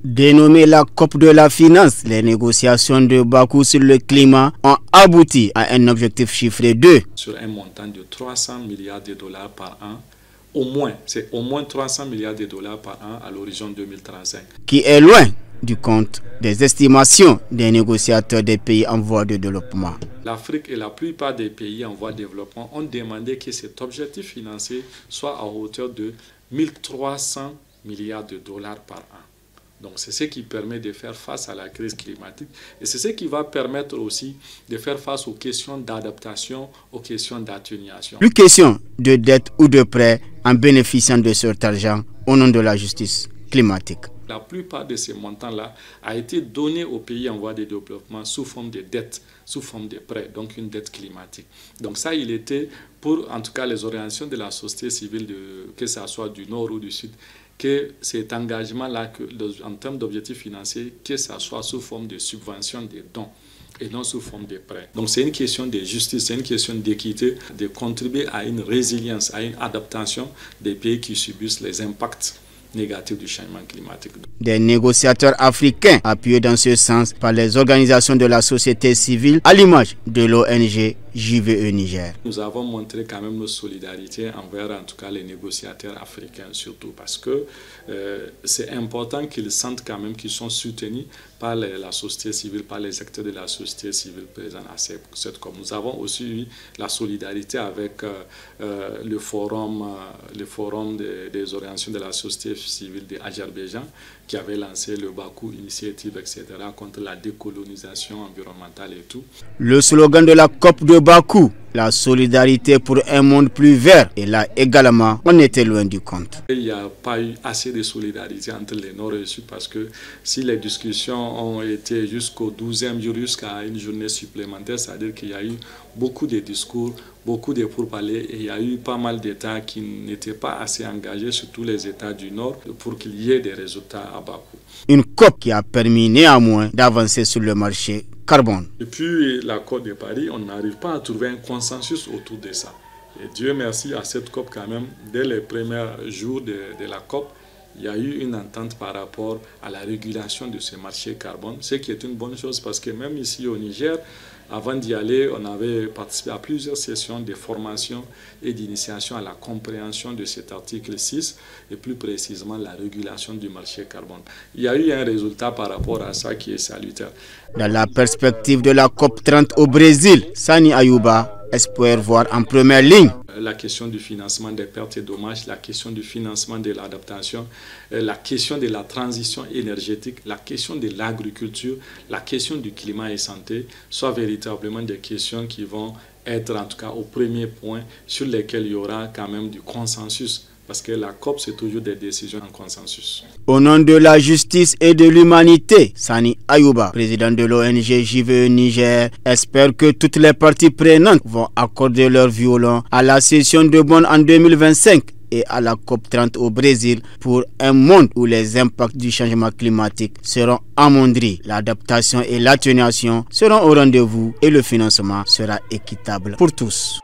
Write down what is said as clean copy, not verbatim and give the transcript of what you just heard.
Dénommée la COP de la finance, les négociations de Bakou sur le climat ont abouti à un objectif chiffré de sur un montant de 300 milliards de dollars par an. Au moins, c'est au moins 300 milliards de dollars par an à l'horizon 2035. Qui est loin du compte des estimations des négociateurs des pays en voie de développement. L'Afrique et la plupart des pays en voie de développement ont demandé que cet objectif financier soit à hauteur de 1300 milliards de dollars par an. Donc c'est ce qui permet de faire face à la crise climatique et c'est ce qui va permettre aussi de faire face aux questions d'adaptation, aux questions d'atténuation. Plus question de dette ou de prêt en bénéficiant de cet argent au nom de la justice climatique. La plupart de ces montants-là a été donné aux pays en voie de développement sous forme de dette, sous forme de prêt, donc une dette climatique. Donc ça, il était pour, en tout cas, les organisations de la société civile, que ce soit du nord ou du sud, que cet engagement-là, en termes d'objectifs financiers, que ce soit sous forme de subventions, de dons, et non sous forme de prêts. Donc c'est une question de justice, c'est une question d'équité, de contribuer à une résilience, à une adaptation des pays qui subissent les impacts négatifs du changement climatique. Des négociateurs africains appuyés dans ce sens par les organisations de la société civile à l'image de l'ONG JVE Niger. Nous avons montré quand même notre solidarité envers en tout cas les négociateurs africains surtout parce que c'est important qu'ils sentent quand même qu'ils sont soutenus par la société civile, par les acteurs de la société civile présents à cette COP. Nous avons aussi eu la solidarité avec le forum des organisations de la société civile d'Azerbaïdjan qui avait lancé le Bakou Initiative, etc., contre la décolonisation environnementale et tout. Le slogan de la COP de Bakou, la solidarité pour un monde plus vert, et là également, on était loin du compte. Il n'y a pas eu assez de solidarité entre les Nord et le Sud parce que si les discussions ont été jusqu'au 12e jour, jusqu'à une journée supplémentaire, c'est-à-dire qu'il y a eu beaucoup de discours, beaucoup de pourparlers et il y a eu pas mal d'États qui n'étaient pas assez engagés, surtout les États du Nord, pour qu'il y ait des résultats à Bakou. Une COP qui a permis néanmoins d'avancer sur le marché carbone. Depuis l'accord de Paris, on n'arrive pas à trouver un consensus autour de ça. Et Dieu merci à cette COP quand même, dès les premiers jours de la COP, il y a eu une entente par rapport à la régulation de ce marché carbone, ce qui est une bonne chose parce que même ici au Niger, avant d'y aller, on avait participé à plusieurs sessions de formation et d'initiation à la compréhension de cet article 6 et plus précisément la régulation du marché carbone. Il y a eu un résultat par rapport à ça qui est salutaire. Dans la perspective de la COP 30 au Brésil, Sani Ayuba espère voir en première ligne la question du financement des pertes et dommages, la question du financement de l'adaptation, la question de la transition énergétique, la question de l'agriculture, la question du climat et santé, soit véritablement des questions qui vont être en tout cas au premier point sur lesquelles il y aura quand même du consensus. Parce que la COP, c'est toujours des décisions en consensus. Au nom de la justice et de l'humanité, Sani Ayuba, président de l'ONG JVE Niger, espère que toutes les parties prenantes vont accorder leur violon à la session de Bonn en 2025 et à la COP 30 au Brésil pour un monde où les impacts du changement climatique seront amoindris, l'adaptation et l'atténuation seront au rendez-vous et le financement sera équitable pour tous.